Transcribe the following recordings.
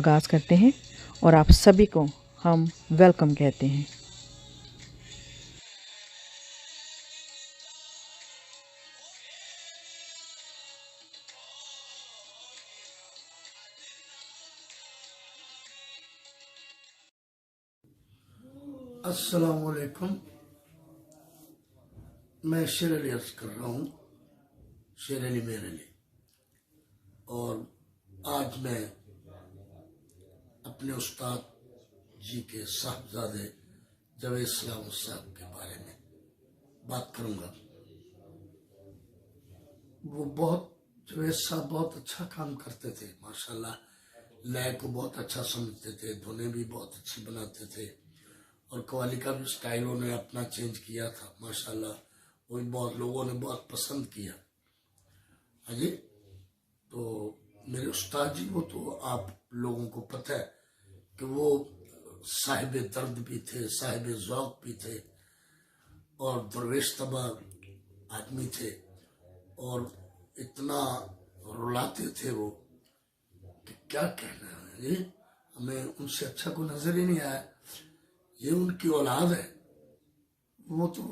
आगाज़ करते हैं और आप सभी को हम वेलकम कहते हैं। अस्सलामुअलैकुम। मैं शेर अली अर्ज कर रहा हूँ, शेर अली मेरे लिए। और आज मैं अपने उस्ताद जी के साहबजादे जावेद सलामत साहब के बारे में बात करूँगा। जावेद साहब बहुत अच्छा काम करते थे माशाल्लाह। लय को बहुत अच्छा समझते थे, धुनें भी बहुत अच्छी बनाते थे और कव्वाली का भी स्टाइल उन्होंने अपना चेंज किया था माशाल्लाह। वो भी बहुत लोगों ने बहुत पसंद किया। हाँ जी, तो मेरे उस्ताद जी वो तो आप लोगों को पता है कि वो साहिब दर्द भी थे, साहिब ज़ौक़ भी थे और दरवेश तबा आदमी थे और इतना रुलाते थे वो कि क्या कहना है जी। हमें उनसे अच्छा कोई नजर ही नहीं आया। ये उनकी औलाद है। वो तो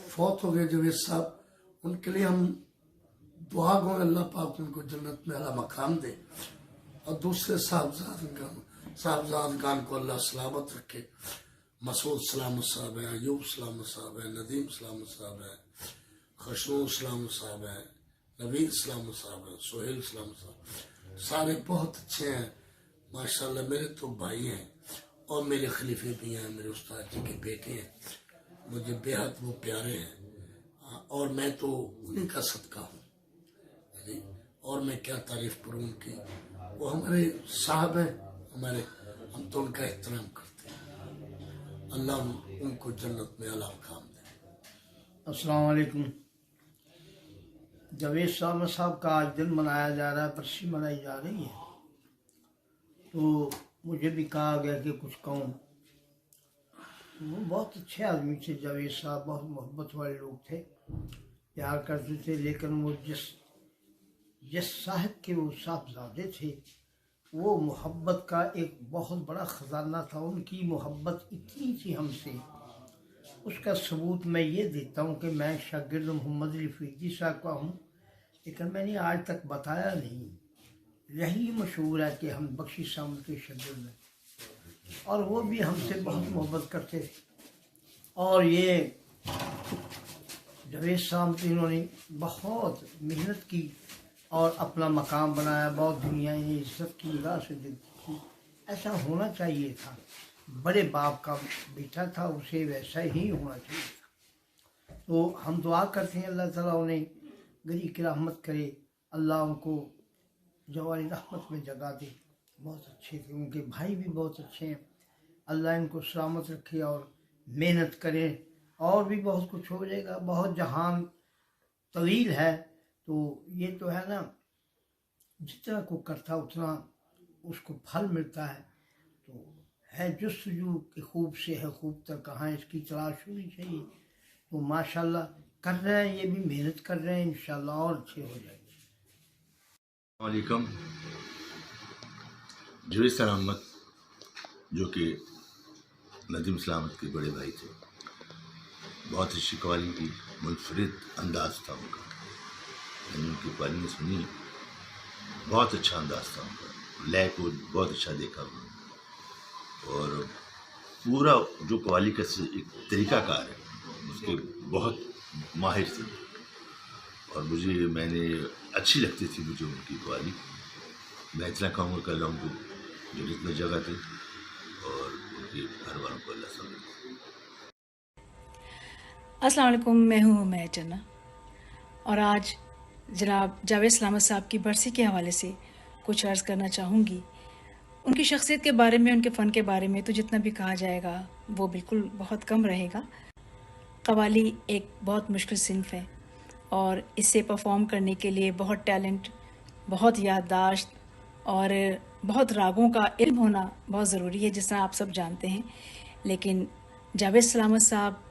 फौत हो गए जावेद साहब, उनके लिए हम दुआ गो अल्लाह पाक उनको जन्नत में आला मकाम दे और दूसरे साहबजादगान को अल्लाह सलामत रखे। मसूद सलामत साहब है, अयूब सलामत साहब है, नदीम सलामत साहब है, खशनू सलामत साहब है, नवीद सलामत साहब है, सोहेल सलामत साहब, सारे बहुत अच्छे हैं माशाल्लाह। मेरे तो भाई हैं और मेरे खलीफे भी हैं, मेरे उस्ताद जी के बेटे हैं, मुझे बेहद वो प्यारे हैं और मैं तो उन्हीं का सदका हूँ। और मैं क्या तारीफ करूँ उनकी। वो हमारे साहब हैं, हमारे, हम तो उनका एहतराम करते हैं। अल्लाह उनको जन्नत में आला मकाम दे। अस्सलाम वालेकुम। जावेद साहब का आज दिन मनाया जा रहा है, बरसी मनाई जा रही है, तो मुझे भी कहा गया कि कुछ कहूँ। वो बहुत अच्छे आदमी थे जावेद साहब, बहुत मोहब्बत वाले लोग थे, प्यार करते थे। लेकिन वो जिस साहब के वो साहबजादे थे, वो मोहब्बत का एक बहुत बड़ा ख़जाना था। उनकी मोहब्बत इतनी थी हमसे, उसका सबूत मैं ये देता हूँ कि मैं शागिर्द मोहम्मद रफ़ीदी साहब का हूँ, लेकिन मैंने आज तक बताया नहीं। यही मशहूर है कि हम बख्शी साहब के शागिर्द हैं और वो भी हमसे बहुत मोहब्बत करते थे। और ये जावेद साहब इन्होंने बहुत मेहनत की और अपना मकाम बनाया, बहुत दुनिया ने इज्जत की निगाह से देखती थी। ऐसा होना चाहिए था, बड़े बाप का बेटा था, उसे वैसा ही होना चाहिए था। तो हम दुआ करते हैं अल्लाह ताला उन्हें गरी की रहमत करे, अल्लाह उनको जवानी रहमत में जगा दे। बहुत अच्छे थे, उनके भाई भी बहुत अच्छे हैं। अल्लाह इनको सलामत रखे और मेहनत करें, और भी बहुत कुछ हो जाएगा। बहुत जहान तवील है, तो ये तो है ना, जितना को करता उतना उसको फल मिलता है। तो है जुस्तजू कि खूब से है खूब तक कहाँ, इसकी तलाश होनी चाहिए। तो माशाल्लाह कर रहे हैं, ये भी मेहनत कर रहे हैं, इंशाल्लाह और अच्छे हो जाएंगे। वालेकुम। जावेद सलामत जो कि नदीम सलामत के बड़े भाई थे, बहुत अच्छी कव्वाली की, मुनफरिद अंदाज था उनका। मैंने उनकी कव्वाली सुनी, बहुत अच्छा अंदाज था उनका, लय को बहुत अच्छा देखा उन्होंने और पूरा जो कव्वाली का एक तरीक़ाकार है उसके बहुत माहिर थे और मैंने अच्छी लगती थी मुझे उनकी कव्वाली। मैं इतना कहूँगा कि अल्लाह उनको जन्नत में जगह दे और उनके घर वालों को अल्लाह समझ। अस्सलाम वालेकुम, मैं हूँ मैं जन्ना और आज जनाब जावेद सलामत साहब की बरसी के हवाले से कुछ अर्ज़ करना चाहूँगी। उनकी शख्सियत के बारे में, उनके फ़न के बारे में तो जितना भी कहा जाएगा वो बिल्कुल बहुत कम रहेगा। कव्वाली एक बहुत मुश्किल सिन्फ़ है और इसे परफॉर्म करने के लिए बहुत टैलेंट, बहुत याददाश्त और बहुत रागों का इल्म होना बहुत ज़रूरी है, जिस तरह आप सब जानते हैं। लेकिन जावेद सलामत साहब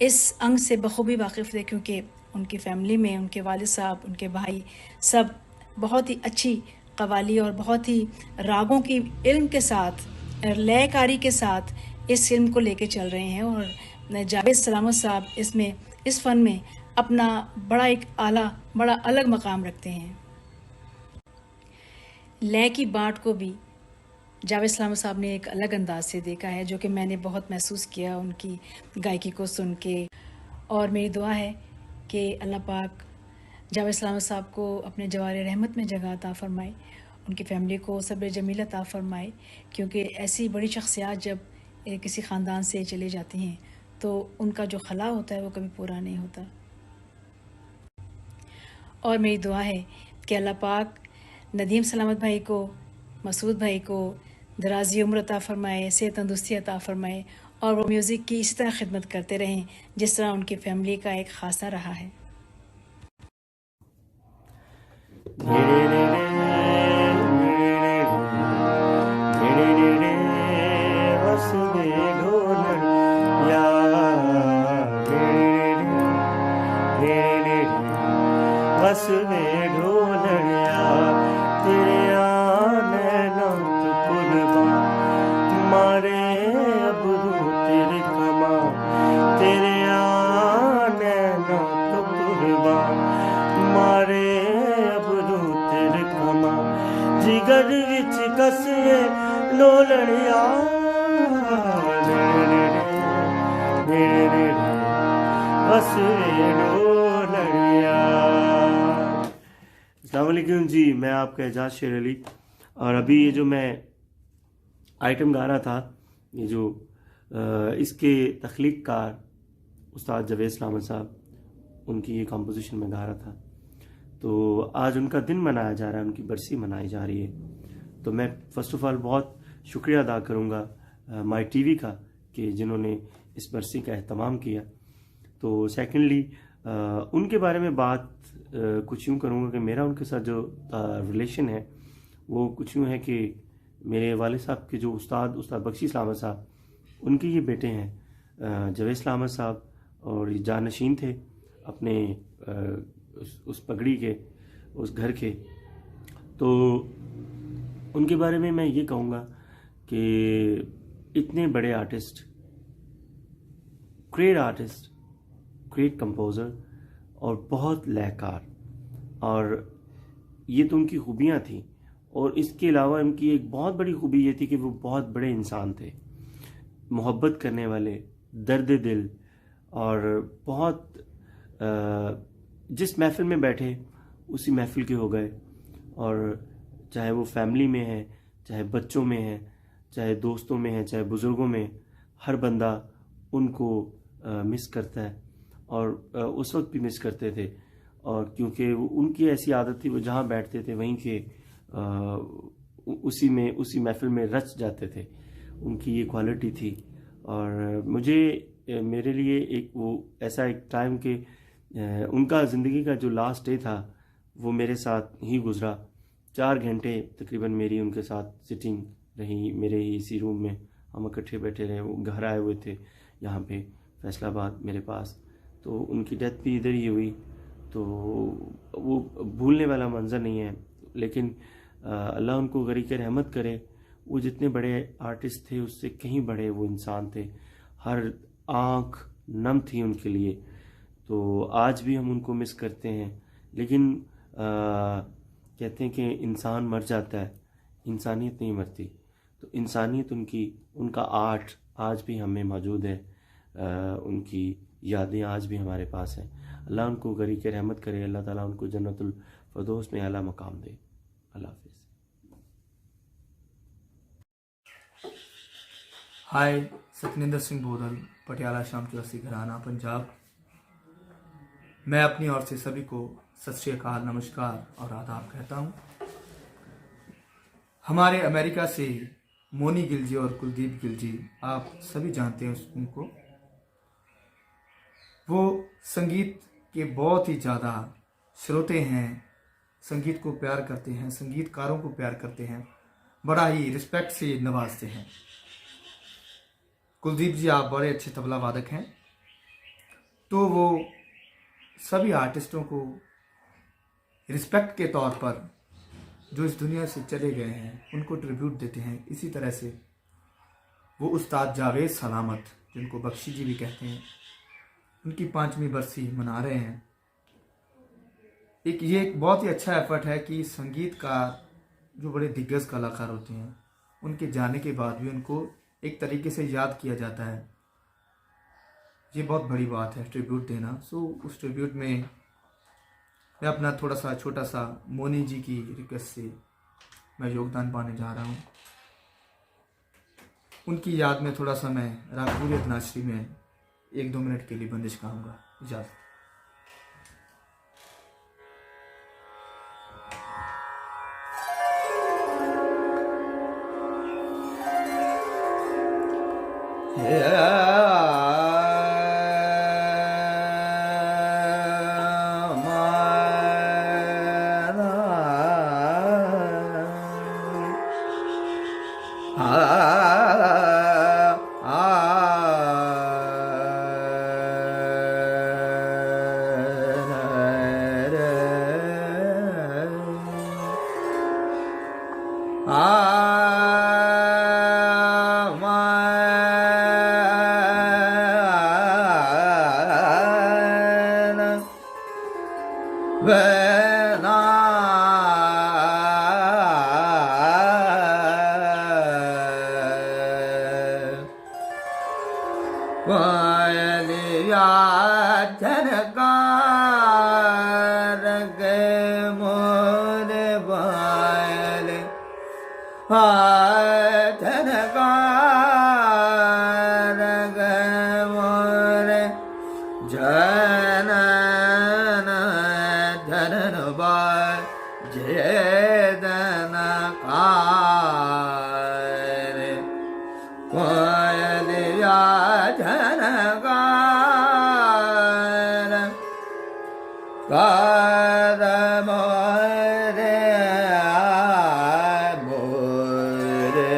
इस अंग से बखूबी वाकिफ़ थे, क्योंकि उनकी फ़ैमिली में उनके वालिद साहब, उनके भाई सब बहुत ही अच्छी कव्वाली और बहुत ही रागों की इल्म के साथ, लयकारी के साथ इस फिल्म को लेके चल रहे हैं। और जावेद सलामत साहब इसमें, इस फ़न में अपना बड़ा एक आला, बड़ा अलग मकाम रखते हैं। लय की बात को भी जावेद सलामत साहब ने एक अलग अंदाज से देखा है, जो कि मैंने बहुत महसूस किया उनकी गायकी को सुन के। और मेरी दुआ है कि अल्लाह पाक जावेद सलामत साहब को अपने जवारे रहमत में जगह अता फ़रमाए, उनकी फ़ैमिली को सब्र जमील अता फ़रमाए, क्योंकि ऐसी बड़ी शख्सियात जब किसी ख़ानदान से चले जाती हैं तो उनका जो खला होता है वो कभी पूरा नहीं होता। और मेरी दुआ है कि अल्लाह पाक नदीम सलामत भाई को, मसूद भाई को दराज़ी उम्र अता फ़रमाए, सेहत तंदुरुस्ती अता फ़रमाए, और वो म्यूज़िक की इसी तरह खिदमत करते रहें जिस तरह उनकी फ़ैमिली का एक ख़ासा रहा है। जिगर विच कसिए लोलड़िया अस्सलाम वालेकुम जी, मैं आपका एजाज शेर अली। और अभी ये जो मैं आइटम गा रहा था, ये जो इसके तख्लीक कार उस्ताद जावेद सलामत साहब, उनकी ये कंपोजिशन में गा रहा था। तो आज उनका दिन मनाया जा रहा है, उनकी बरसी मनाई जा रही है। तो मैं फ़र्स्ट ऑफ़ ऑल बहुत शुक्रिया अदा करूँगा माई टीवी का कि जिन्होंने इस बरसी का एहतमाम किया। तो सेकेंडली उनके बारे में बात कुछ यूँ करूँगा कि मेरा उनके साथ जो रिलेशन है वो कुछ यूँ है कि मेरे वाले साहब के जो उस्ताद बख्शी सलामत साहब, उनके ये बेटे हैं जावेद सलामत साहब, और ये जानशीन थे अपने उस पगड़ी के, उस घर के। तो उनके बारे में मैं ये कहूँगा कि इतने बड़े आर्टिस्ट, ग्रेट कंपोज़र और बहुत लयकार, और ये तो उनकी खूबियाँ थी। और इसके अलावा उनकी एक बहुत बड़ी खूबी ये थी कि वो बहुत बड़े इंसान थे, मोहब्बत करने वाले, दर्द दिल, और बहुत जिस महफ़िल में बैठे उसी महफ़िल के हो गए। और चाहे वो फैमिली में है, चाहे बच्चों में है, चाहे दोस्तों में है, चाहे बुज़ुर्गों में, हर बंदा उनको मिस करता है, और उस वक्त भी मिस करते थे। और क्योंकि उनकी ऐसी आदत थी, वो जहाँ बैठते थे वहीं के उसी महफ़िल में रच जाते थे, उनकी ये क्वालिटी थी। और मेरे लिए एक वो ऐसा एक टाइम के उनका ज़िंदगी का जो लास्ट डे था वो मेरे साथ ही गुज़रा। 4 घंटे तकरीबन मेरी उनके साथ सिटिंग रही, मेरे ही इसी रूम में हम इकट्ठे बैठे रहे। वो घर आए हुए थे यहाँ पे फैसलाबाद मेरे पास, तो उनकी डेथ भी इधर ही हुई। तो वो भूलने वाला मंज़र नहीं है, लेकिन अल्लाह उनको गरीक़ रहमत करे। वो जितने बड़े आर्टिस्ट थे उससे कहीं बड़े वो इंसान थे, हर आँख नम थी उनके लिए। तो आज भी हम उनको मिस करते हैं, लेकिन कहते हैं कि इंसान मर जाता है, इंसानियत नहीं मरती। तो इंसानियत उनका आर्ट आज भी हमें मौजूद है, उनकी यादें आज भी हमारे पास हैं। अल्लाह उनको गरीक़ रहमत करे, अल्लाह ताला उनको जन्नतुल फ़िरदौस में आला मकाम दे। अल्लाह हाफ़िज़। हाय, सतनिंदर सिंह बोरल, पटियाला शाम चौरासी घराना पंजाब। मैं अपनी ओर से सभी को सत श्री अकाल, नमस्कार और आदाब कहता हूँ। हमारे अमेरिका से मोनी गिल जी और कुलदीप गिल जी, आप सभी जानते हैं उनको। वो संगीत के बहुत ही ज़्यादा श्रोते हैं, संगीत को प्यार करते हैं, संगीतकारों को प्यार करते हैं, बड़ा ही रिस्पेक्ट से नवाजते हैं। कुलदीप जी आप बड़े अच्छे तबला वादक हैं, तो वो सभी आर्टिस्टों को रिस्पेक्ट के तौर पर जो इस दुनिया से चले गए हैं उनको ट्रिब्यूट देते हैं। इसी तरह से वो उस्ताद जावेद सलामत, जिनको बख्शी जी भी कहते हैं, उनकी 5वीं बरसी मना रहे हैं। ये एक बहुत ही अच्छा एफर्ट है कि संगीतकार जो बड़े दिग्गज कलाकार होते हैं उनके जाने के बाद भी उनको एक तरीके से याद किया जाता है। ये बहुत बड़ी बात है ट्रिब्यूट देना। सो उस ट्रिब्यूट में मैं अपना थोड़ा सा छोटा सा मोनी जी की रिक्वेस्ट से मैं योगदान पाने जा रहा हूँ। उनकी याद में थोड़ा सा मैं रागपुरी नाचरी में 1-2 मिनट के लिए बंदिश गाऊंगा। इजाज़त। पायलिया झनकार गे मोरे पायल झनकार गे मोरे जनन जनन बाय जेदन कार पायलिया झनकार कार मोरे मोरे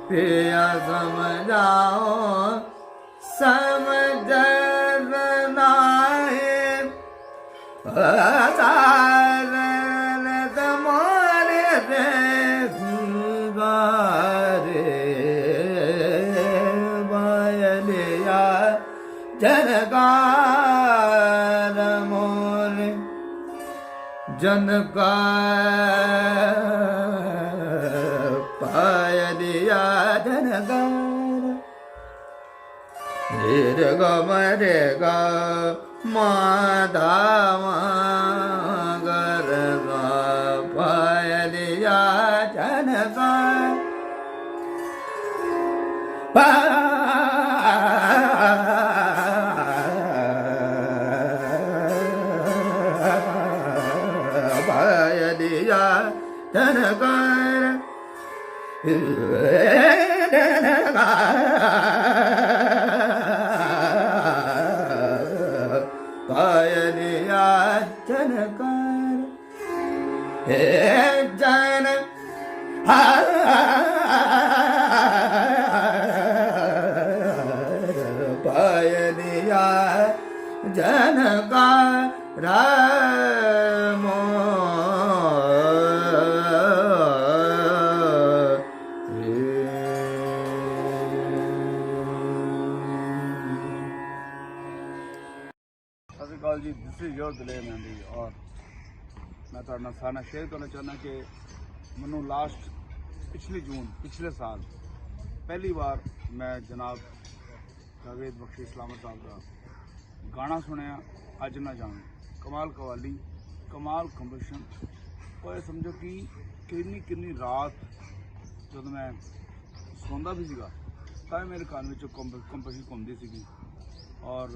पिया समझाओ समझ तुम्हारे रे गारे बायलिया जनकार मोरे जनकार पायलिया जनकार रे ग मरे ग माधवा गर ग पायलिया जनकार पायलिया जनकार पायलिया जनकार हे जन पायलिया जनकार जी दिस इज योर दिले मेहंदी और मैं ਤੁਹਾਡਾ ਸਾਰਾ ਸ਼ੇਅਰ ਕਰਨਾ ਚਾਹੁੰਦਾ ਕਿ ਮੈਨੂੰ ਲਾਸਟ ਪਿਛਲੇ ਸਾਲ ਪਹਿਲੀ ਵਾਰ ਮੈਂ ਜਨਾਬ ਜਾਵੇਦ ਬਖਸ਼ੀ ਇਸਲਾਮਤ ਸਾਹਿਬ ਦਾ ਗਾਣਾ ਸੁਣਿਆ ਅੱਜ ਨਾ ਜਾਣ ਕਮਾਲ ਕਵਾਲੀ ਕਮਾਲ ਕੰਪੋਜੀਸ਼ਨ ਉਹ ਸਮਝੋ ਕਿ ਕਿੰਨੀ ਰਾਤ ਜਦੋਂ ਮੈਂ ਸੌਂਦਾ ਵੀ ਸੀਗਾ ਤਾਂ ਮੇਰੇ ਕੰਨ ਵਿੱਚ ਕੰਪੋਜੀਸ਼ਨ ਘੁੰਮਦੀ ਸੀਗੀ ਔਰ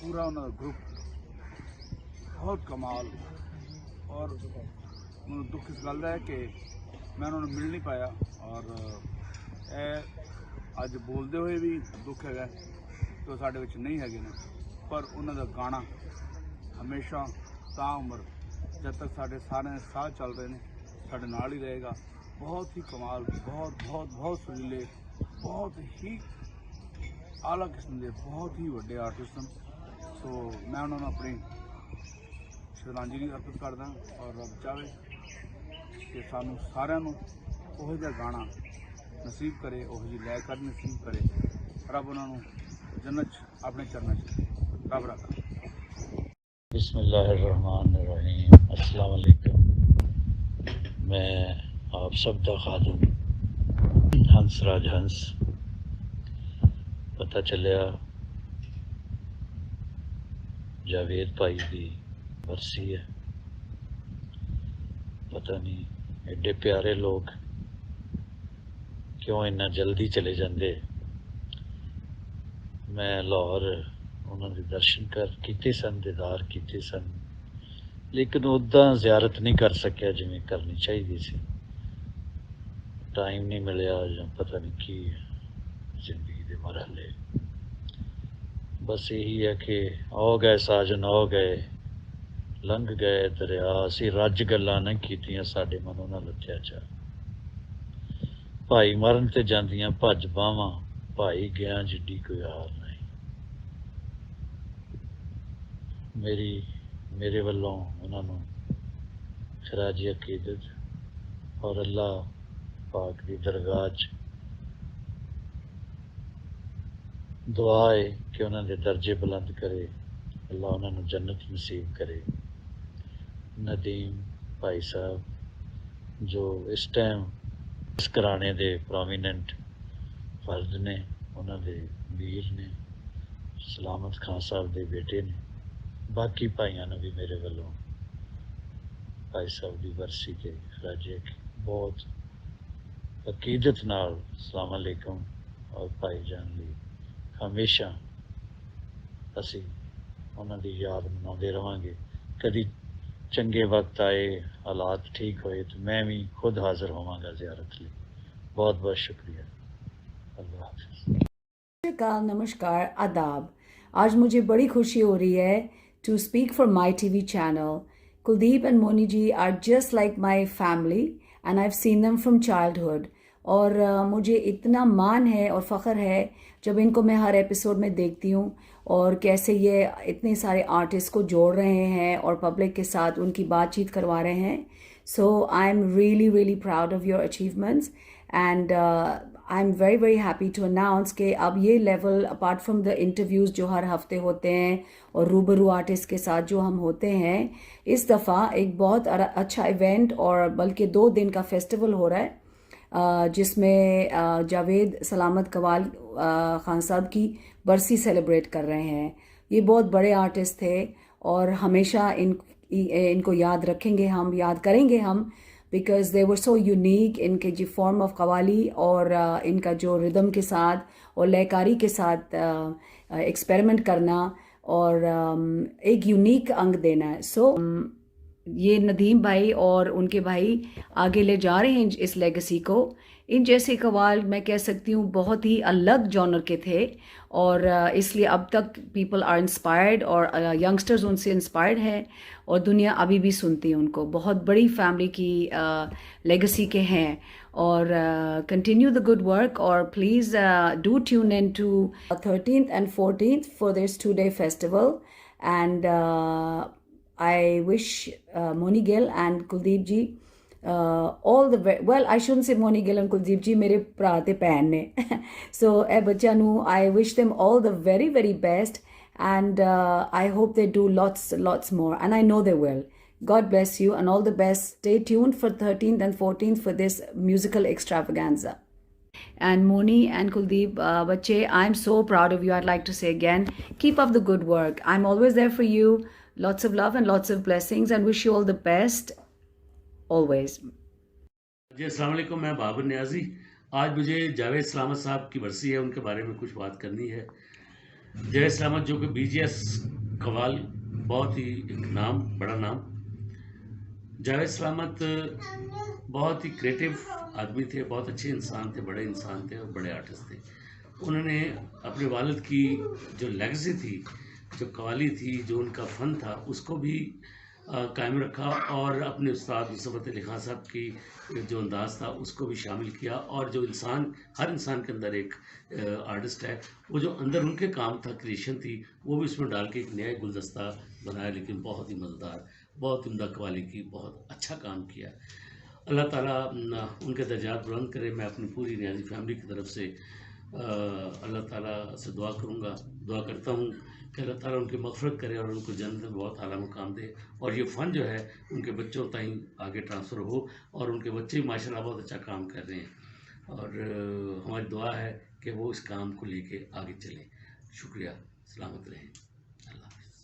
ਪੂਰਾ ਉਹਨਾਂ ਦਾ ਗਰੁੱਪ बहुत कमाल और मैं दुख इस गल है कि मैं उन्होंने मिल नहीं पाया और अज बोलते हुए भी दुख है ਤੇ ਉਹ ਸਾਡੇ ਵਿੱਚ ਨਹੀਂ ਹੈਗੇ ਨੇ, ਪਰ ਉਹਨਾਂ ਦਾ ਗਾਣਾ ਹਮੇਸ਼ਾ ਤਾਂ ਉਮਰ ਜਦ ਤੱਕ ਸਾਡੇ ਸਾਰਿਆਂ ਦੇ ਸਾਹ ਚੱਲ ਰਹੇ ਨੇ ਸਾਡੇ ਨਾਲ ਹੀ ਰਹੇਗਾ। ਬਹੁਤ ਹੀ ਕਮਾਲ, ਬਹੁਤ ਸੁਰੀਲੇ, ਬਹੁਤ ਹੀ ਆਲਾ ਕਿਸਮ ਦੇ ਬਹੁਤ ਹੀ ਵੱਡੇ ਆਰਟਿਸਟ ਹਨ। ਸੋ ਮੈਂ ਉਹਨਾਂ ਨੂੰ ਆਪਣੀ ਸ਼ਰਧਾਂਜਲੀ ਅਰਪਿਤ ਕਰਦਾ ਔਰ ਰੱਬ ਚਾਹੇ ਕਿ ਸਾਨੂੰ ਸਾਰਿਆਂ ਨੂੰ ਉਹੋ ਜਿਹਾ ਗਾਣਾ ਨਸੀਬ करे, ਉਹੋ ਜਿਹੀ ਲੈ ਕਰ ਨਸੀਬ करे। ਰੱਬ ਉਹਨਾਂ ਨੂੰ जन्नत अपने चरणों से रब रखा। बिस्मिल्लाहिर्रहमानिर्रहीम। अस्सलाम वालेकुम। मैं आप सब दा खादिम हंसराज हंस। पता चलिया जावेद भाई की बरसी है। पता नहीं एडे प्यारे लोग क्यों इन्ना जल्दी चले जाते। मैं लाहौर उन्होंने दर्शन किए सन, दीदार किए सन, लेकिन उदा जियारत नहीं कर सकिया जिमें करनी चाहिए सी। टाइम नहीं मिलया या पता नहीं की जिंदगी के मरहले। बस यही है कि आओ गए साजन, आओ गए लंघ गए दरिया, असी रज गल्लां नहीं कीतियां, साडे मनों नाल अत्याचार। भाई मरन ते जांदियां भज बावां, भाई गया जिड्डी कोई हार नहीं। मेरे वालों उन्होंने खराजी अकीदत और अल्लाह पाक की दरगाह दुआ है कि उन्होंने दर्जे बुलंद करे, अल्लाह उन्होंने जन्नत नसीब करे। नदीम भाई साहब जो इस टाइम इस घराने के प्रोमीनेंट फर्द ने, उन्होंने वीर ने, सलामत खान साहब के बेटे ने, बाकी भाइयों ने भी मेरे वालों भाई साहब की बरसी के खराजे बहुत अकीदत नाल अस्सलाम वालेकुम। और भाई जान ली हमेशा असी उन्होंने याद मनाते रहांगे। कभी चंगे वक्त आए, हालात ठीक होए तो मैं भी खुद हाजिर होवांगा जियारत लिए। बहुत बहुत शुक्रिया। अल्लाह हाफ़िज़। नमस्कार, आदाब। आज मुझे बड़ी खुशी हो रही है to speak for my TV channel. Kuldeep and Moni ji are just like my family and I've seen them from childhood. और मुझे इतना मान है और फ़ख्र है जब इनको मैं हर एपिसोड में देखती हूँ और कैसे ये इतने सारे आर्टिस्ट को जोड़ रहे हैं और पब्लिक के साथ उनकी बातचीत करवा रहे हैं। So I am really proud of your achievements and I am very happy to announce कि अब ये level apart from the interviews जो हर हफ्ते होते हैं और रूबरू आर्टिस्ट के साथ जो हम होते हैं, इस दफ़ा एक बहुत अच्छा इवेंट और बल्कि 2 दिन का फेस्टिवल हो रहा है जिसमें जावेद सलामत कवाल खान साहब की बरसी सेलिब्रेट कर रहे हैं। ये बहुत बड़े आर्टिस्ट थे और हमेशा इनको याद रखेंगे हम, याद करेंगे हम, because they were so unique. इनके जो फॉर्म ऑफ कवाली और इनका जो रिदम के साथ और लयकारी के साथ एक्सपेरिमेंट करना और एक यूनिक अंग देना है। सो ये नदीम भाई और उनके भाई आगे ले जा रहे हैं इस लेगेसी को। इन जैसे कवाल मैं कह सकती हूँ बहुत ही अलग जॉनर के थे और इसलिए अब तक पीपल आर इंस्पायर्ड और यंगस्टर्स उनसे इंस्पायर्ड हैं और दुनिया अभी भी सुनती है उनको। बहुत बड़ी फैमिली की लेगेसी के हैं और कंटिन्यू द गुड वर्क और please do tune in to 13th and 14th for this 2-day festival and I wish Moni Gill and Kuldeep ji all the well, I shouldn't say Moni Gill and Kuldeep ji, मेरे भरा ते भैन ने so ए बच्चा नू I wish them all the very best and I hope they do lots more and I know they will. God bless you and all the best. Stay tuned for 13th and 14th for this musical extravaganza. And Moni and Kuldeep, bache, I'm so proud of you. I'd like to say again, keep up the good work. I'm always there for you. Lots of love and lots of blessings and wish you all the best always. जी अस्सलाम वालेकुम। मैं बाबर न्याजी। आज मुझे जावेद सलामत साहब की बरसी है, उनके बारे में कुछ बात करनी है। जावेद सलामत जो कि BGS कवाल, बहुत ही एक नाम, बड़ा नाम। जावेद सलामत बहुत ही क्रिएटिव आदमी थे, बहुत अच्छे इंसान थे, बड़े इंसान थे और बड़े आर्टिस्ट थे। उन्होंने अपने वालिद की जो लेगेसी थी, जो कवाली थी, जो उनका फ़न था, उसको भी कायम रखा और अपने उस्ताद मुसफ़्फ़त फ़तेह अली ख़ान साहब की जो अंदाज़ था उसको भी शामिल किया। और जो इंसान, हर इंसान के अंदर एक आर्टिस्ट है, वो जो अंदर उनके काम था, क्रिएशन थी, वो भी उसमें डाल के एक नया गुलदस्ता बनाया, लेकिन बहुत ही मज़ेदार, बहुत उम्दा कवाली की, बहुत अच्छा काम किया। अल्लाह ताला उनके दर्जात बुलंद करे। मैं अपनी पूरी नियाज़ी फैमिली की तरफ से अल्लाह ताला से दुआ करता हूँ कि अल्लाह ताला उनकी मग़फ़िरत करे और उनको जन्नत में बहुत आला मुकाम दे, और ये फ़न जो है उनके बच्चों ताईं आगे ट्रांसफ़र हो, और उनके बच्चे भी माशाल्लाह बहुत अच्छा काम कर रहे हैं, और हमारी दुआ है कि वो इस काम को लेके आगे चलें। शुक्रिया, सलामत रहें, अल्लाह हाफ़िज़।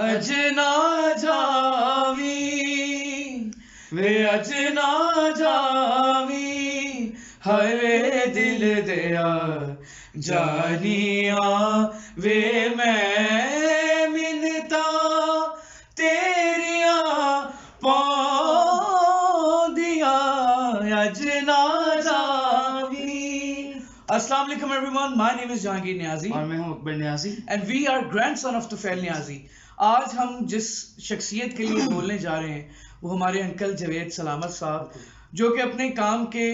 अजना जावी वे अजना जावी हाय वे दिल दया जानिया वे मैं मिन्नता तेरिया पौंदिया अजना जावी। Assalamu alaikum everyone, my name is Jahangir Niazi और मैं हूं Akbar Niazi and we are grandson of Tufail Niazi। आज हम जिस शख्सियत के लिए बोलने जा रहे हैं वो हमारे अंकल जावेद सलामत साहब, जो कि अपने काम के,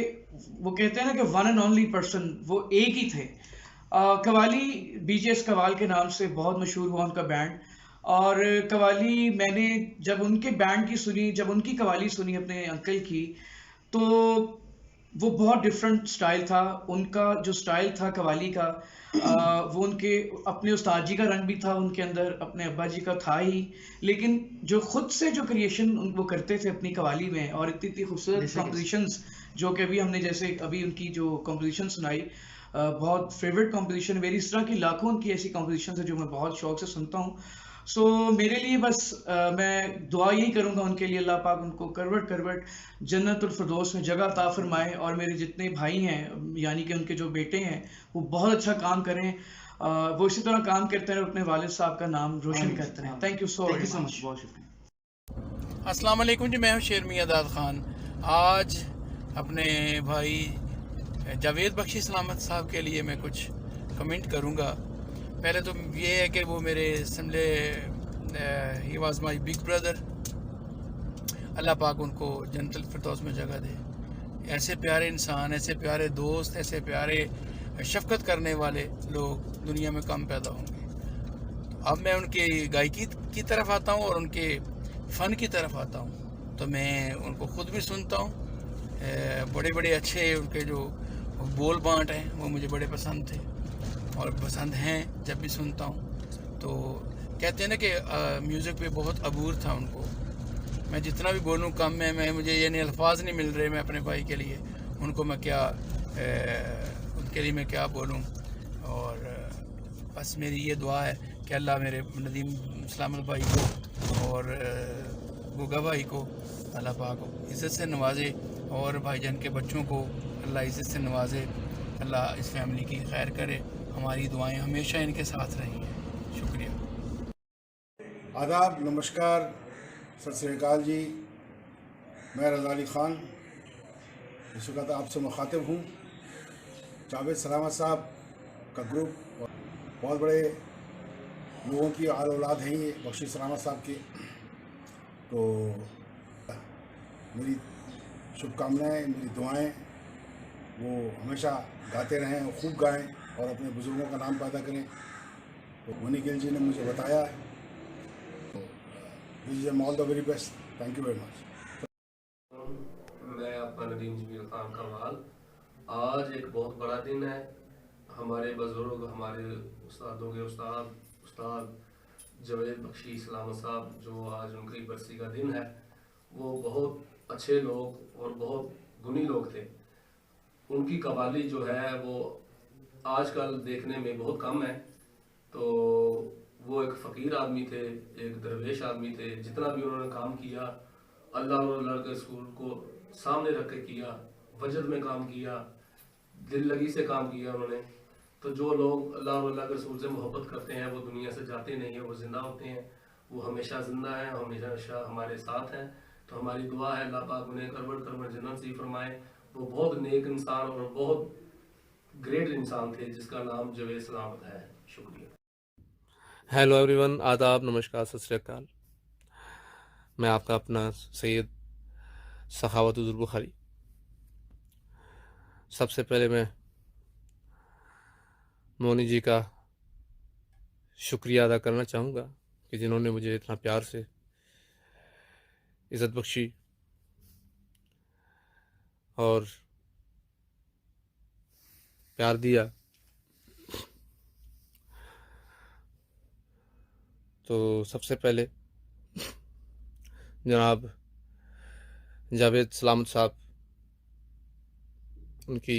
वो कहते हैं ना कि वन एंड ओनली पर्सन, वो एक ही थे। कवाली बीजेएस कवाल के नाम से बहुत मशहूर हुआ उनका बैंड, और कवाली मैंने जब उनके बैंड की सुनी, जब उनकी कवाली सुनी अपने अंकल की, तो वो बहुत डिफरेंट स्टाइल था। उनका जो स्टाइल था कवाली का, वो उनके अपने उस्ताद जी का रंग भी था उनके अंदर, अपने अब्बा जी का था ही, लेकिन जो खुद से जो क्रिएशन वो करते थे अपनी कवाली में, और इतनी खूबसूरत कॉम्पोजिशंस जो कि अभी हमने जैसे अभी उनकी जो कॉम्पोजिशन सुनाई, बहुत फेवरेट कॉम्पोजिशन मेरी, इस तरह की लाखों उनकी ऐसी कॉम्पोजिशन है जो मैं बहुत शौक से सुनता हूँ। सो मेरे लिए बस मैं दुआ यही करूँगा उनके लिए, अल्लाह पाक उनको करवट करवट जन्नतुल फिरदौस में जगह अता फरमाए, और मेरे जितने भाई हैं, यानी कि उनके जो बेटे हैं, वो बहुत अच्छा काम करें, वो इसी तरह काम करते रहें, अपने वालिद साहब का नाम रोशन करते रहें। थैंक यू सो मच, बहुत शुक्रिया। अस्सलाम वालेकुम जी, मैं हूँ शेर मियां दाद खान। आज अपने भाई जावेद बख्शी सलामत साहब के लिए मैं कुछ कमेंट करूँगा। पहले तो ये है कि वो मेरे समझे he was my big brother, Allah पाक उनको जन्नतुल फिरदौस में जगह दे। ऐसे प्यारे इंसान, ऐसे प्यारे दोस्त, ऐसे प्यारे शफकत करने वाले लोग दुनिया में कम पैदा होंगे। तो अब मैं उनके गायकी की तरफ आता हूँ और उनके फ़न की तरफ आता हूँ। तो मैं उनको ख़ुद भी सुनता हूँ, बड़े बड़े अच्छे उनके जो बोल बाँट हैं वो मुझे बड़े पसंद थे और पसंद हैं जब भी सुनता हूँ। तो कहते हैं ना कि म्यूज़िक पे बहुत अबूर था उनको। मैं जितना भी बोलूँ कम है, मैं मुझे ये नहीं अल्फाज नहीं मिल रहे मैं अपने भाई के लिए, उनको मैं क्या उनके लिए मैं क्या बोलूँ। और बस मेरी ये दुआ है कि अल्लाह मेरे नदीम इस्लाम भाई को और गुगा भाई को अल्लाह पाक इज़्ज़त से नवाजे, और भाईजान के बच्चों को अल्लाह इज़्ज़त से नवाजे, अल्लाह इस फैमिली की खैर करे। हमारी दुआएं हमेशा इनके साथ रही हैं। शुक्रिया। आदाब, नमस्कार, सत श्री अकाल जी। मैं रज़ा अली ख़ान इस वक्त आपसे मुखातिब हूँ। जावेद सलामत साहब का ग्रुप बहुत बड़े लोगों की आल औलाद हैं ये बख्शी सलामत साहब के। तो मेरी शुभकामनाएँ, मेरी दुआएं वो हमेशा गाते रहें, खूब गाएं और अपने बुज़ुर्गों का नाम पैदा करें। तो मनी गिल जी ने मुझे बताया, तो this is all the very best. Thank you very much. मैं आपका नदीम जमील खान कमाल। आज एक बहुत बड़ा दिन है। हमारे बुजुर्ग, हमारे उस्तादों के उस्ताद जावेद बख्शी सलामत साहब, जो आज उनकी बरसी का दिन है, वो बहुत अच्छे लोग और बहुत गुनी लोग थे। उनकी कवाली जो है वो आजकल देखने में बहुत कम है। तो वो एक फ़कीर आदमी थे, एक दरवेश आदमी थे। जितना भी उन्होंने काम किया अल्लाह और के रसूल को सामने रख के किया, वजद में काम किया, दिल लगी से काम किया उन्होंने। तो जो लोग अल्लाह और के रसूल से मोहब्बत करते हैं वो दुनिया से जाते नहीं हैं, वो ज़िंदा होते हैं। वो हमेशा ज़िंदा हैं, हमेशा हमारे साथ हैं। तो हमारी दुआ है अल्लाह पाक उन्हें करवट करवट जन्नत नसीब फरमाए। वो बहुत नेक इंसान और बहुत ग्रेट इंसान थे जिसका नाम जावेद सलामत है। शुक्रिया। हेलो एवरीवन, आदाब, नमस्कार, सत श्री अकाल। मैं आपका अपना सैयद सखावत उज़ुल बुखारी। सबसे पहले मैं मोनी जी का शुक्रिया अदा करना चाहूँगा कि जिन्होंने मुझे इतना प्यार से इज़्ज़त बख्शी और प्यार दिया। तो सबसे पहले जनाब जावेद सलामत साहब, उनकी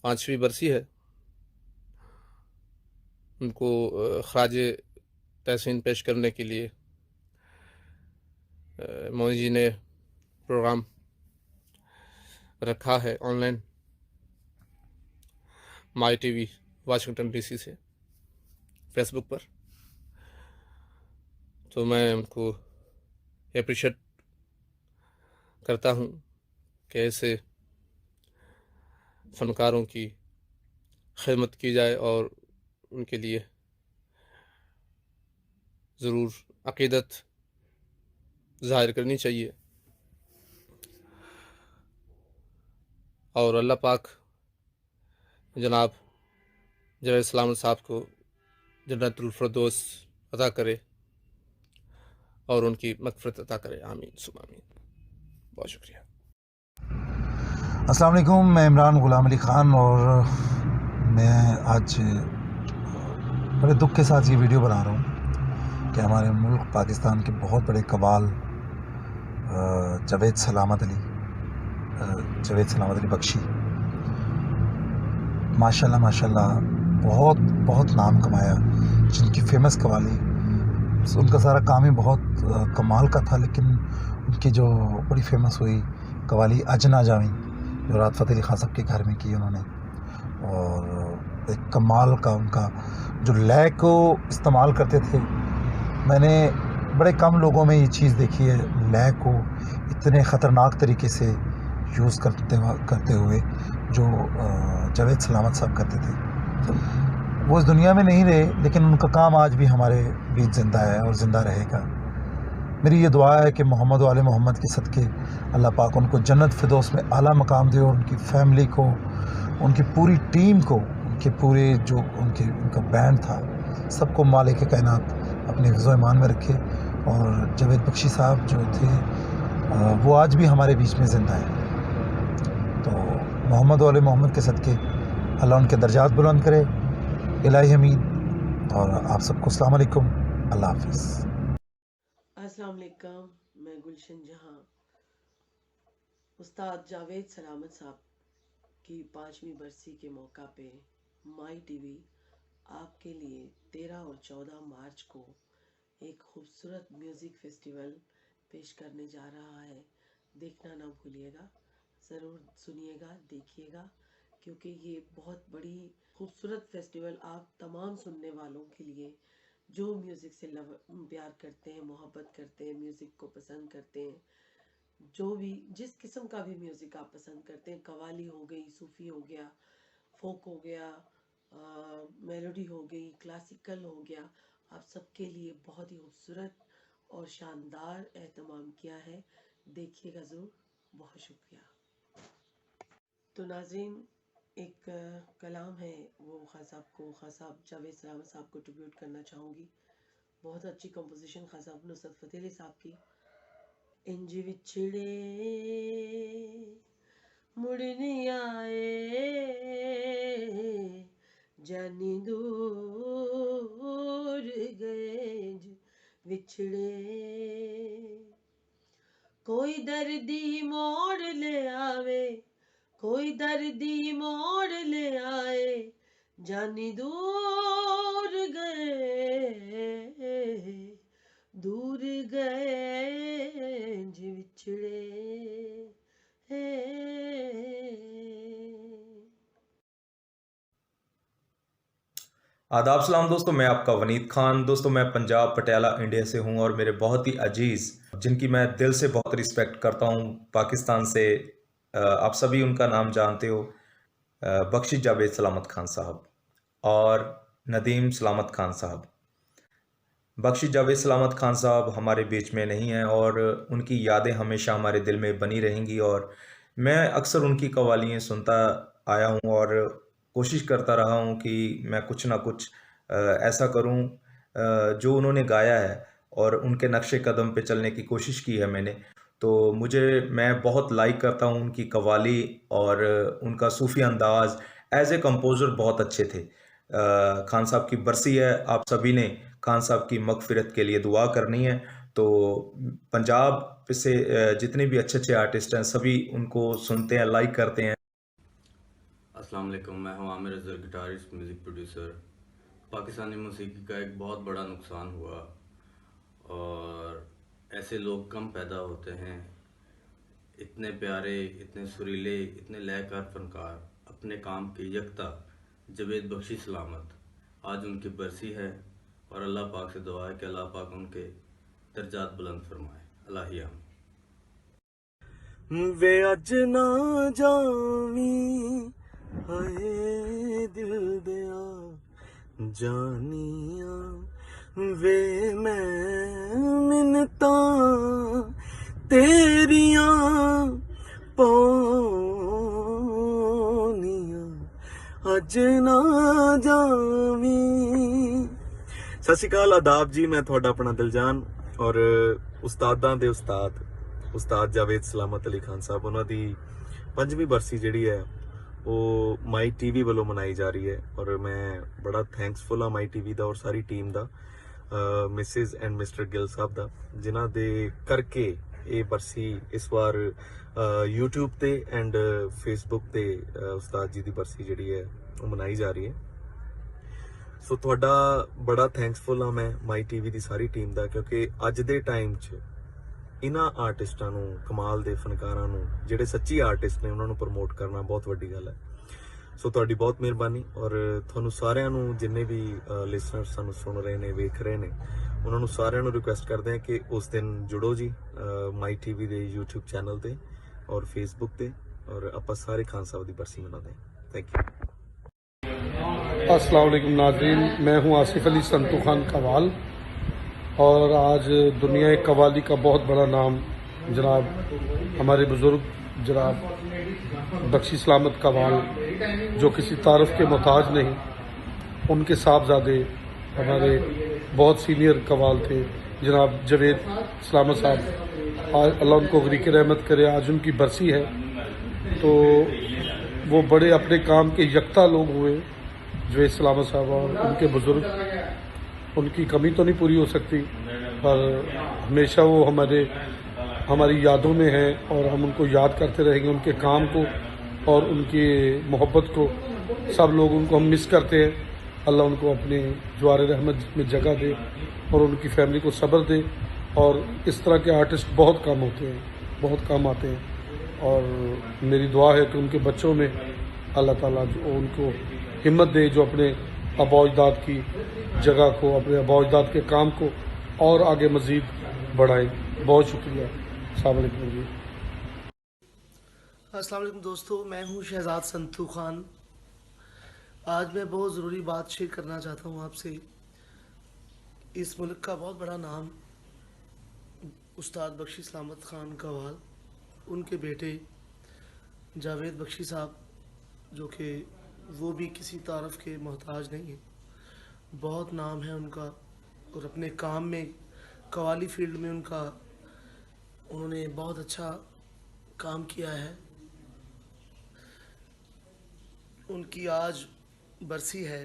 5वीं बरसी है, उनको खराज तहसीन पेश करने के लिए मोदी जी ने प्रोग्राम रखा है ऑनलाइन माई टीवी वाशिंगटन डीसी से फेसबुक पर। तो मैं उनको अप्रिशिएट करता हूँ कि ऐसे फ़नकारों की खिदमत की जाए और उनके लिए ज़रूर अक़ीदत ज़ाहिर करनी चाहिए। और अल्लाह पाक जनाब जावेद सलामत साहब को जन्नतुल फ़िरदौस अता करे और उनकी मग़फ़िरत अता करे। आमीन सुम्मा आमीन। बहुत शुक्रिया। अस्सलाम वालेकुम, मैं इमरान ग़ुलाम अली ख़ान और मैं आज बड़े दुख के साथ ये वीडियो बना रहा हूँ कि हमारे मुल्क पाकिस्तान के बहुत बड़े कवाल जावेद सलामत अली बख्शी माशाल्लाह बहुत बहुत नाम कमाया। जिनकी फ़ेमस कवाली, उनका सारा काम ही बहुत कमाल का था, लेकिन उनकी जो बड़ी फेमस हुई कवाली अजना जावी, जो राहत फ़तेह अली ख़ान साहब के घर में की उन्होंने, और एक कमाल का उनका जो लय को इस्तेमाल करते थे। मैंने बड़े कम लोगों में ये चीज़ देखी है, लय को इतने ख़तरनाक तरीके से यूज़ करते हुए जो जावेद सलामत साहब करते थे। वो इस दुनिया में नहीं रहे, लेकिन उनका काम आज भी हमारे बीच ज़िंदा है और ज़िंदा रहेगा। मेरी ये दुआ है कि मोहम्मद व आले मोहम्मद के सदक़े अल्लाह पाक उनको जन्नत फ़िरदौस में आला मकाम दे और उनकी फ़ैमिली को, उनकी पूरी टीम को, उनके पूरे जो उनका बैंड था, सबको मालिक कायनात अपने हिफ़्ज़-ओ ईमान में रखे। और जावेद बख्शी साहब जो थे वो आज भी हमारे बीच में ज़िंदा है। तो मोहम्मद व आले मोहम्मद के सदक़े अल्लाह उनके दर्जात बुलंद करे। इलाही हमीद। और आप सबको अस्सलाम वालेकुम, अल्लाह हाफ़िज़। अस्सलाम वालेकुम, मैं गुलशन जहां उस्ताद जावेद सलामत साहब की 5वीं बरसी के मौका पे माई टीवी आपके लिए 13 और 14 मार्च को एक खूबसूरत म्यूज़िक फेस्टिवल पेश करने जा रहा है। देखना ना भूलिएगा, ज़रूर सुनिएगा, देखिएगा, क्योंकि ये बहुत बड़ी खूबसूरत फेस्टिवल आप तमाम सुनने वालों के लिए जो म्यूज़िक से प्यार करते हैं, मोहब्बत करते हैं, म्यूज़िक को पसंद करते हैं, जो भी जिस किस्म का भी म्यूज़िक आप पसंद करते हैं, कवाली हो गई, सूफ़ी हो गया, फोक हो गया, मेलोडी हो गई, क्लासिकल हो गया, आप सबके लिए बहुत ही खूबसूरत और शानदार एहतमाम किया है। देखिएगा ज़रूर। बहुत शुक्रिया। तो नाज़रीन, एक कलाम है, वो खान साहब जावेद सलामत साहब को ट्रिब्यूट करना चाहूँगी। बहुत अच्छी कंपोजिशन खान साहब नुसरत फ़तेह अली साहब की। इंज विछड़े मुड़ने आए, जानी दूर गए विछड़े, कोई दर्दी मोड़ ले आवे, कोई दर्दी मोड़ ले आए, जानी दूर गए विछड़े। आदाब सलाम दोस्तों, मैं आपका वनीद खान। दोस्तों, मैं पंजाब पटियाला इंडिया से हूं और मेरे बहुत ही अजीज़, जिनकी मैं दिल से बहुत रिस्पेक्ट करता हूं, पाकिस्तान से, आप सभी उनका नाम जानते हो, बख्शी जावेद सलामत खान साहब और नदीम सलामत खान साहब। बख्शी जावेद सलामत खान साहब हमारे बीच में नहीं हैं और उनकी यादें हमेशा हमारे दिल में बनी रहेंगी और मैं अक्सर उनकी कव्वालियाँ सुनता आया हूँ और कोशिश करता रहा हूँ कि मैं कुछ ना कुछ ऐसा करूँ जो उन्होंने गाया है और उनके नक्शे कदम पे चलने की कोशिश की है मैंने। तो मैं बहुत लाइक करता हूँ उनकी कव्वाली और उनका सूफ़ी अंदाज़। एज़ ए कंपोज़र बहुत अच्छे थे। खान साहब की बरसी है, आप सभी ने खान साहब की मग़फ़िरत के लिए दुआ करनी है। तो पंजाब से जितने भी अच्छे आर्टिस्ट हैं सभी उनको सुनते हैं, लाइक करते हैं। अस्सलाम वालेकुम, मैं हूँ Aamir Azhar, guitarist, music producer. Pakistani मौसीकी का एक बहुत बड़ा नुकसान हुआ और ऐसे लोग कम पैदा होते हैं, इतने प्यारे, इतने सुरीले, इतने लयकार फनकार, अपने काम के यकता जावेद बख्शी सलामत। आज उनकी बरसी है और अल्लाह पाक से दुआ है कि अल्लाह पाक उनके दर्जात बुलंद फरमाए। अल्लाह वे अज ना जावी हाय दिल दिया जानिया वे मैं मिन्नता तेरिया पौनिया अज ना जावी। सत श्री अकाल, आदाब जी, मैं थोड़ा अपना दिलजान और उस्तादां दे उस्ताद जावेद सलामत अली खान साहब, उन्हों की 5वीं बरसी जिहड़ी है वो माई टीवी वालों मनाई जा रही है और मैं बड़ा थैंक्सफुल हाँ माई टीवी का और सारी टीम का, मिसिज एंड मिस्टर गिल साहब का, जिन्हां दे करके ये बरसी इस बार यूट्यूब ते एंड फेसबुक ते उस्ताद जी की बरसी जिहड़ी है वो मनाई जा रही है। सो तुहाडा बड़ा थैंक्सफुल हाँ मैं माई टीवी की सारी टीम का, क्योंकि अज दे टाइम च इन्हां आर्टिस्टां नूं, कमाल दे फनकारां नूं, जिहड़े सच्ची आर्टिस्ट ने, उन्हां नूं प्रमोट करना बहुत वड्डी गल है। सो तुहाडी बहुत मेहरबानी और तुहानूं सारिआं नूं, जिन्ने भी लिसनर्स सानूं सुन रहे ने, वेख रहे ने, उन्हां नूं सारिआं नूं रिक्वेस्ट करदे हैं कि उस दिन जुड़ो जी माई टीवी दे यूट्यूब चैनल ते और फेसबुक ते और आपां सारे खान साहब दी बरसी मनाते हैं। Thank you. अस्सलाम वालेकुम नाज़रीन, मैं हूं आसिफ अली संतू खान कवाल और आज दुनिया कवाली का बहुत बड़ा नाम जनाब हमारे बुज़ुर्ग जनाब बख्शी सलामत कवाल, जो किसी तारफ़ के मोहताज नहीं, उनके साहबजादे हमारे बहुत सीनियर कवाल थे जनाब जावेद सलामत साहब, आज अल्लाह उनको गरीक रहमत करे, आज उनकी बरसी है। तो वो बड़े अपने काम के यकता लोग हुए जावेद सलामत साहब और उनके बुज़ुर्ग, उनकी कमी तो नहीं पूरी हो सकती पर हमेशा वो हमारी यादों में है और हम उनको याद करते रहेंगे, उनके काम को और उनकी मोहब्बत को। सब लोग उनको हम मिस करते हैं। अल्लाह उनको अपने जवार रहमत में जगह दे और उनकी फैमिली को सब्र दे। और इस तरह के आर्टिस्ट बहुत कम होते हैं, बहुत कम आते हैं और मेरी दुआ है कि उनके बच्चों में अल्लाह ताला जो उनको हिम्मत दे, जो अपने आबा अजदाद की जगह को, अपने आबा अजदाद के काम को और आगे मज़ीद बढ़ाएं। बहुत शुक्रिया। अस्सलाम वालेकुम जी। अस्सलाम वालेकुम दोस्तों, मैं हूं शहजाद संतू खान। आज मैं बहुत ज़रूरी बात शेयर करना चाहता हूं आपसे। इस मुल्क का बहुत बड़ा नाम उस्ताद बख्शी सलामत खान कवाल, उनके बेटे जावेद बख्शी साहब, जो कि वो भी किसी तारफ़ के मोहताज नहीं है, बहुत नाम है उनका और अपने काम में, कवाली फील्ड में उन्होंने बहुत अच्छा काम किया है। उनकी आज बरसी है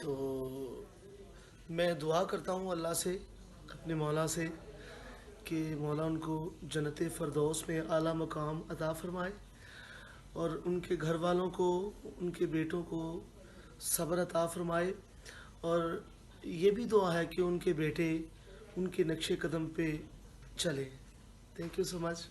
तो मैं दुआ करता हूँ अल्लाह से, अपने मौला से, कि मौला उनको जन्नत फ़िरदौस में आला मकाम अता फ़रमाए और उनके घर वालों को, उनके बेटों को सब्र अता फ़रमाए। और ये भी दुआ है कि उनके बेटे उनके नक्शे कदम पे चले। Thank you so much.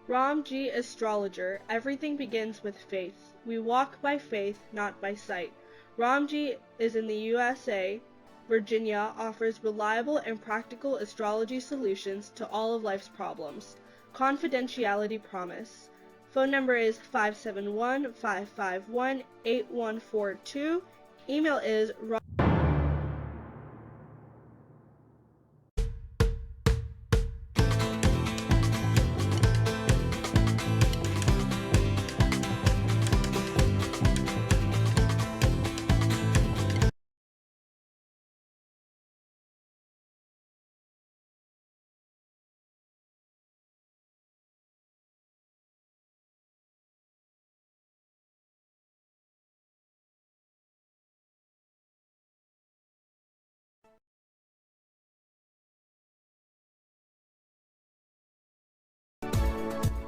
Ram G. Astrologer, everything begins with faith. We walk by faith, not by sight. Ram G is in the USA. Virginia offers reliable and practical astrology solutions to all of life's problems. Confidentiality promise. Phone number is 571-551-8142. Email is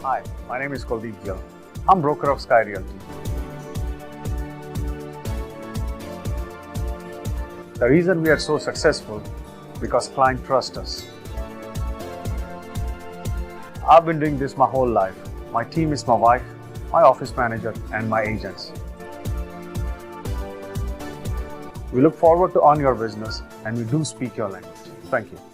Hi, my name is Kuldeep Gill. I'm broker of Sky Realty. The reason we are so successful because clients trust us. I've been doing this my whole life. My team is my wife, my office manager, and my agents. We look forward to earn your business, and we do speak your language. Thank you.